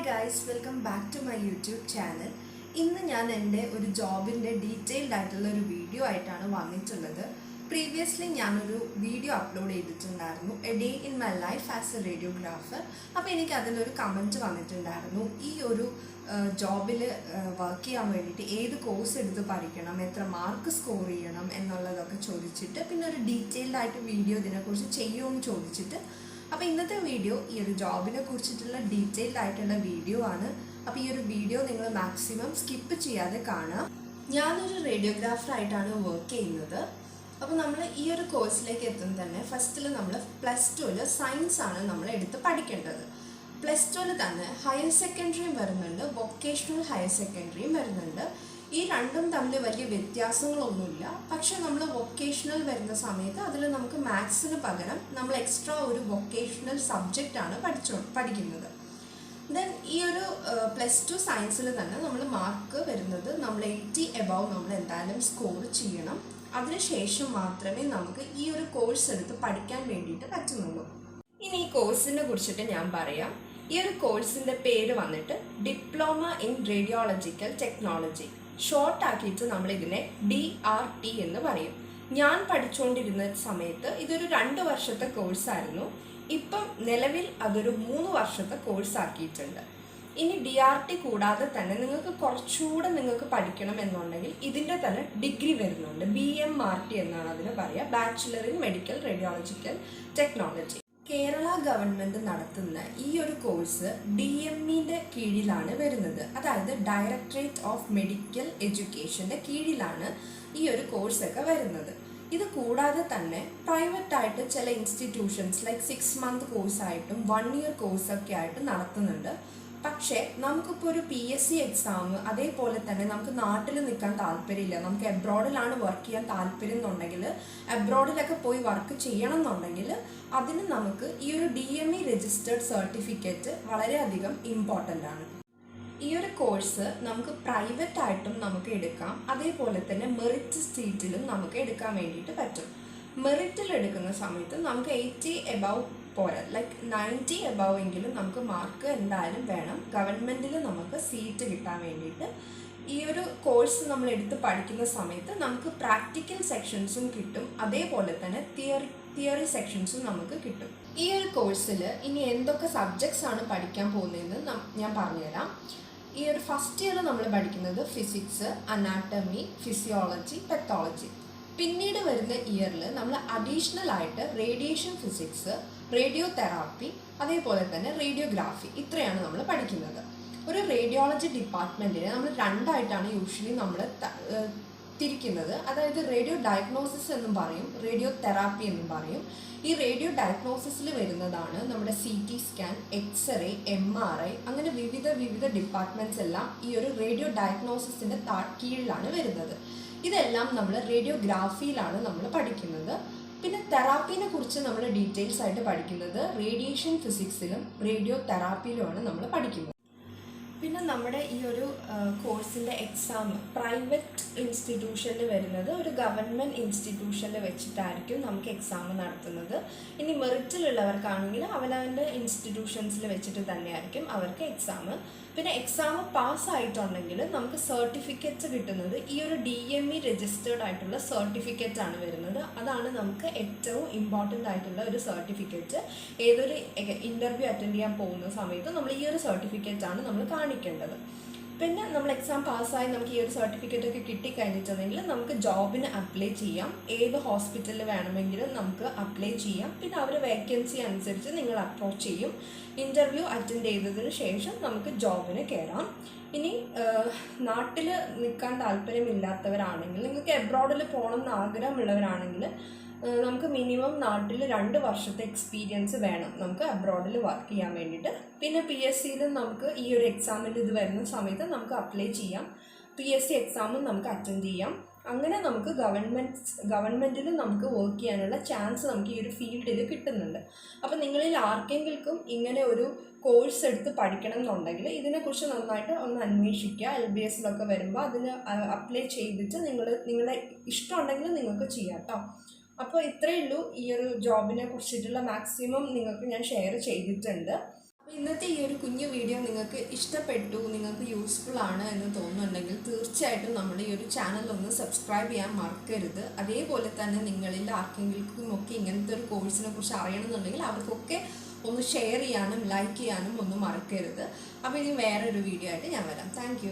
Guys, welcome back to my YouTube channel. ഇന്ന് ഞാൻ എൻ്റെ ഒരു ജോബിൻ്റെ ഡീറ്റെയിൽഡ് ആയിട്ടുള്ള ഒരു വീഡിയോ ആയിട്ടാണ് വന്നിട്ടുള്ളത്. പ്രീവിയസ്ലി ഞാനൊരു വീഡിയോ അപ്ലോഡ് ചെയ്തിട്ടുണ്ടായിരുന്നു, A day in my life as A radiographer. അപ്പോൾ എനിക്ക് അതിലൊരു കമൻറ്റ് വന്നിട്ടുണ്ടായിരുന്നു, ഈ ഒരു ജോബിൽ വർക്ക് ചെയ്യാൻ വേണ്ടിയിട്ട് ഏത് കോഴ്സ് എടുത്ത് പഠിക്കണം, എത്ര മാർക്ക് സ്കോർ ചെയ്യണം എന്നുള്ളതൊക്കെ ചോദിച്ചിട്ട്, പിന്നെ ഒരു ഡീറ്റെയിൽഡ് ആയിട്ട് വീഡിയോ ഇതിനെക്കുറിച്ച് ചെയ്യുമെന്ന് ചോദിച്ചിട്ട്. അപ്പോൾ ഇന്നത്തെ വീഡിയോ ഈ ഒരു ജോബിനെ കുറിച്ചിട്ടുള്ള ഡീറ്റെയിൽഡ് ആയിട്ടുള്ള വീഡിയോ ആണ്. അപ്പോൾ ഈ ഒരു വീഡിയോ നിങ്ങൾ മാക്സിമം സ്കിപ്പ് ചെയ്യാതെ കാണുക. ഞാനൊരു റേഡിയോഗ്രാഫറായിട്ടാണ് വർക്ക് ചെയ്യുന്നത്. അപ്പോൾ നമ്മൾ ഈ ഒരു കോഴ്സിലേക്ക് എത്തുന്നത് തന്നെ ഫസ്റ്റിൽ നമ്മൾ +2 സയൻസ് ആണ് നമ്മൾ എടുത്ത് പഠിക്കേണ്ടത്. +2 തന്നെ ഹയർ സെക്കൻഡറിയും വരുന്നുണ്ട്, വൊക്കേഷണൽ ഹയർ സെക്കൻഡറിയും വരുന്നുണ്ട്. ഈ രണ്ടും തമ്മിൽ വലിയ വ്യത്യാസങ്ങളൊന്നുമില്ല. പക്ഷെ നമ്മൾ വൊക്കേഷണൽ വരുന്ന സമയത്ത് അതിൽ നമുക്ക് മാത്സിന് പകരം നമ്മൾ എക്സ്ട്രാ ഒരു വൊക്കേഷണൽ സബ്ജക്റ്റാണ് പഠിക്കുന്നത്. ദെൻ ഈ ഒരു +2 സയൻസിൽ തന്നെ നമ്മൾ മാർക്ക് വരുന്നത് നമ്മൾ 80 എബവ് നമ്മൾ എന്തായാലും സ്കോർ ചെയ്യണം. അതിനുശേഷം മാത്രമേ നമുക്ക് ഈ ഒരു കോഴ്സ് എടുത്ത് പഠിക്കാൻ വേണ്ടിയിട്ട് പറ്റുന്നുള്ളൂ. ഇനി ഈ കോഴ്സിനെ കുറിച്ചിട്ട് ഞാൻ പറയാം. ഈ ഒരു കോഴ്സിൻ്റെ പേര് വന്നിട്ട് ഡിപ്ലോമ ഇൻ റേഡിയോളജിക്കൽ ടെക്നോളജി. ഷോർട്ടാക്കിയിട്ട് നമ്മളിതിനെ DRT എന്ന് പറയും. ഞാൻ പഠിച്ചുകൊണ്ടിരുന്ന സമയത്ത് ഇതൊരു 2 വർഷത്തെ കോഴ്സായിരുന്നു. ഇപ്പം നിലവിൽ അതൊരു 3 വർഷത്തെ കോഴ്സാക്കിയിട്ടുണ്ട്. ഇനി DRT കൂടാതെ തന്നെ നിങ്ങൾക്ക് കുറച്ചുകൂടെ നിങ്ങൾക്ക് പഠിക്കണം എന്നുണ്ടെങ്കിൽ ഇതിൻ്റെ തന്നെ ഡിഗ്രി വരുന്നുണ്ട്. BMRT എന്നാണ് അതിന് പറയുക, bachelor in medical radiological technology. Kerala government നടത്തുന്ന ഈ ഒരു കോഴ്സ് DMEൻ്റെ കീഴിലാണ് വരുന്നത്. അതായത് ഡയറക്ടറേറ്റ് ഓഫ് മെഡിക്കൽ എഡ്യൂക്കേഷൻ്റെ കീഴിലാണ് ഈ ഒരു കോഴ്സൊക്കെ വരുന്നത്. ഇത് കൂടാതെ തന്നെ പ്രൈവറ്റായിട്ട് ചില ഇൻസ്റ്റിറ്റ്യൂഷൻസ് ലൈക്ക് 6 മന്ത് കോഴ്സായിട്ടും 1 ഇയർ കോഴ്സൊക്കെ ആയിട്ട് നടത്തുന്നുണ്ട്. പക്ഷേ നമുക്കിപ്പോൾ ഒരു PSC എക്സാം, അതേപോലെ തന്നെ നമുക്ക് നാട്ടിൽ നിൽക്കാൻ താല്പര്യമില്ല, നമുക്ക് എബ്രോഡിലാണ് വർക്ക് ചെയ്യാൻ താല്പര്യം എന്നുണ്ടെങ്കിൽ, എബ്രോഡിലൊക്കെ പോയി വർക്ക് ചെയ്യണം എന്നുണ്ടെങ്കിൽ അതിന് നമുക്ക് ഈ ഒരു DME രജിസ്റ്റേർഡ് സർട്ടിഫിക്കറ്റ് വളരെയധികം ഇമ്പോർട്ടൻ്റ് ആണ്. ഈ ഒരു കോഴ്സ് നമുക്ക് പ്രൈവറ്റ് ആയിട്ടും നമുക്ക് എടുക്കാം, അതേപോലെ തന്നെ മെറിറ്റ് സീറ്റിലും നമുക്ക് എടുക്കാൻ വേണ്ടിയിട്ട് പറ്റും. മെറിറ്റിൽ എടുക്കുന്ന സമയത്ത് നമുക്ക് 80 എബവ് പോരാ, ലൈക്ക് 90 എബവ് എങ്കിലും നമുക്ക് മാർക്ക് എന്തായാലും വേണം ഗവൺമെൻറ്റിൽ നമുക്ക് സീറ്റ് കിട്ടാൻ വേണ്ടിയിട്ട്. ഈ ഒരു കോഴ്സ് നമ്മൾ എടുത്ത് പഠിക്കുന്ന സമയത്ത് നമുക്ക് പ്രാക്ടിക്കൽ സെക്ഷൻസും കിട്ടും, അതേപോലെ തന്നെ തിയറി സെക്ഷൻസും നമുക്ക് കിട്ടും. ഈ ഒരു കോഴ്സിൽ ഇനി എന്തൊക്കെ സബ്ജക്ട്സ് ആണ് പഠിക്കാൻ പോകുന്നതെന്ന് ഞാൻ പറഞ്ഞുതരാം. ഈ ഒരു ഫസ്റ്റ് ഇയർ നമ്മൾ പഠിക്കുന്നത് ഫിസിക്സ്, അനാട്ടമി, ഫിസിയോളജി, പെത്തോളജി. പിന്നീട് വരുന്ന ഇയറിൽ നമ്മൾ അഡീഷണൽ ആയിട്ട് റേഡിയേഷൻ ഫിസിക്സ്, റേഡിയോ തെറാപ്പി, അതേപോലെ തന്നെ റേഡിയോഗ്രാഫി, ഇത്രയാണ് നമ്മൾ പഠിക്കുന്നത്. ഒരു റേഡിയോളജി ഡിപ്പാർട്ട്മെൻറ്റിനെ നമ്മൾ 2 ആയിട്ടാണ് യൂഷ്വലി നമ്മൾ തിരിക്കുന്നത്. അതായത് റേഡിയോ ഡയഗ്നോസിസ് എന്നും പറയും, റേഡിയോ തെറാപ്പി എന്നും പറയും. ഈ റേഡിയോ ഡയഗ്നോസിസിൽ വരുന്നതാണ് നമ്മുടെ CT സ്കാൻ, എക്സ്റേ, MRI, അങ്ങനെ വിവിധ ഡിപ്പാർട്ട്മെൻറ്റ്സ് എല്ലാം ഈ ഒരു റേഡിയോ ഡയഗ്നോസിസിൻ്റെ കീഴിലാണ് വരുന്നത്. ഇതെല്ലാം നമ്മൾ റേഡിയോഗ്രാഫിയിലാണ് നമ്മൾ പഠിക്കുന്നത്. പിന്നെ തെറാപ്പീനെ കുറിച്ച് നമ്മൾ ഡീറ്റെയിൽസ് ആയിട്ട് പഠിക്കുന്നത് റേഡിയേഷൻ ഫിസിക്സിലും റേഡിയോ തെറാപ്പിയിലുമാണ് നമ്മൾ പഠിക്കുന്നത്. പിന്നെ നമ്മുടെ ഈ ഒരു കോഴ്സിൻ്റെ എക്സാം പ്രൈവറ്റ് ഇൻസ്റ്റിറ്റ്യൂഷനിൽ വരുന്നത് ഒരു ഗവൺമെൻറ് ഇൻസ്റ്റിറ്റ്യൂഷനിൽ വെച്ചിട്ടായിരിക്കും നമുക്ക് എക്സാം നടത്തുന്നത്. ഇനി മെറിറ്റിലുള്ളവർക്കാണെങ്കിൽ അവനവൻ്റെ ഇൻസ്റ്റിറ്റ്യൂഷൻസിൽ വെച്ചിട്ട് തന്നെയായിരിക്കും അവർക്ക് എക്സാം. പിന്നെ എക്സാം പാസ്സായിട്ടുണ്ടെങ്കിൽ നമുക്ക് സർട്ടിഫിക്കറ്റ്സ് കിട്ടുന്നത് ഈ ഒരു DME രജിസ്റ്റേർഡ് ആയിട്ടുള്ള സർട്ടിഫിക്കറ്റ് ആണ് വരുന്നത്. അതാണ് നമുക്ക് ഏറ്റവും ഇമ്പോർട്ടൻ്റ് ആയിട്ടുള്ള ഒരു സർട്ടിഫിക്കറ്റ്. ഏതൊരു ഇൻ്റർവ്യൂ അറ്റൻഡ് ചെയ്യാൻ പോകുന്ന സമയത്ത് നമ്മൾ ഈ ഒരു സർട്ടിഫിക്കറ്റാണ് നമ്മൾ കാണിക്കേണ്ടത്. പിന്നെ നമ്മൾ എക്സാം പാസ്സായി നമുക്ക് ഈ ഒരു സർട്ടിഫിക്കറ്റ് ഒക്കെ കിട്ടിക്കഴിഞ്ഞിട്ടുണ്ടെങ്കിൽ നമുക്ക് ജോബിന് അപ്ലൈ ചെയ്യാം. ഏത് ഹോസ്പിറ്റലിൽ വേണമെങ്കിലും നമുക്ക് അപ്ലൈ ചെയ്യാം. പിന്നെ അവർ വേക്കൻസി അനുസരിച്ച് നിങ്ങൾ അപ്രോച്ച് ചെയ്യും. ഇൻ്റർവ്യൂ അറ്റൻഡ് ചെയ്തതിന് ശേഷം നമുക്ക് ജോബിന് കയറാം. ഇനി നാട്ടിൽ നിൽക്കാൻ താല്പര്യമില്ലാത്തവരാണെങ്കിൽ, നിങ്ങൾക്ക് എബ്രോഡിൽ പോകണം എന്ന് ആഗ്രഹമുള്ളവരാണെങ്കിൽ നമുക്ക് മിനിമം നാട്ടിൽ 2 വർഷത്തെ എക്സ്പീരിയൻസ് വേണം നമുക്ക് അബ്രോഡിൽ വർക്ക് ചെയ്യാൻ വേണ്ടിയിട്ട്. പിന്നെ PSCയിലും നമുക്ക് ഈ ഒരു എക്സാമിൽ ഇത് വരുന്ന സമയത്ത് നമുക്ക് അപ്ലൈ ചെയ്യാം. PSC എക്സാമും നമുക്ക് അറ്റൻഡ് ചെയ്യാം. അങ്ങനെ നമുക്ക് ഗവൺമെൻറ്റിൽ നമുക്ക് വർക്ക് ചെയ്യാനുള്ള ചാൻസ് നമുക്ക് ഈ ഒരു ഫീൽഡിൽ കിട്ടുന്നുണ്ട്. അപ്പോൾ നിങ്ങളിൽ ആർക്കെങ്കിലും ഇങ്ങനെ ഒരു കോഴ്സ് എടുത്ത് പഠിക്കണം എന്നുണ്ടെങ്കിൽ ഇതിനെക്കുറിച്ച് നന്നായിട്ട് ഒന്ന് അന്വേഷിക്കുക. LBSലൊക്കെ വരുമ്പോൾ അതിന് അപ്ലൈ ചെയ്തിട്ട് നിങ്ങളുടെ ഇഷ്ടമുണ്ടെങ്കിൽ നിങ്ങൾക്ക് ചെയ്യാം കേട്ടോ. അപ്പോൾ ഇത്രയേ ഉള്ളൂ. ഈ ഒരു ജോബിനെ കുറിച്ചിട്ടുള്ള മാക്സിമം നിങ്ങൾക്ക് ഞാൻ ഷെയർ ചെയ്തിട്ടുണ്ട്. ഇന്നത്തെ ഈ ഒരു കുഞ്ഞു വീഡിയോ നിങ്ങൾക്ക് ഇഷ്ടപ്പെട്ടു, നിങ്ങൾക്ക് യൂസ്ഫുൾ ആണ് എന്ന് തോന്നുന്നുണ്ടെങ്കിൽ തീർച്ചയായിട്ടും നമ്മുടെ ഈ ഒരു ചാനൽ ഒന്ന് സബ്സ്ക്രൈബ് ചെയ്യാൻ മറക്കരുത്. അതേപോലെ തന്നെ നിങ്ങളിൽ ആർക്കെങ്കിലും ഒക്കെ ഇങ്ങനത്തെ ഒരു കോഴ്സിനെ കുറിച്ച് അറിയണമെന്നുണ്ടെങ്കിൽ അവർക്കൊക്കെ ഒന്ന് ഷെയർ ചെയ്യാനും ലൈക്ക് ചെയ്യാനും ഒന്നും മറക്കരുത്. അപ്പോൾ ഇനി വേറൊരു വീഡിയോ ആയിട്ട് ഞാൻ വരാം. താങ്ക്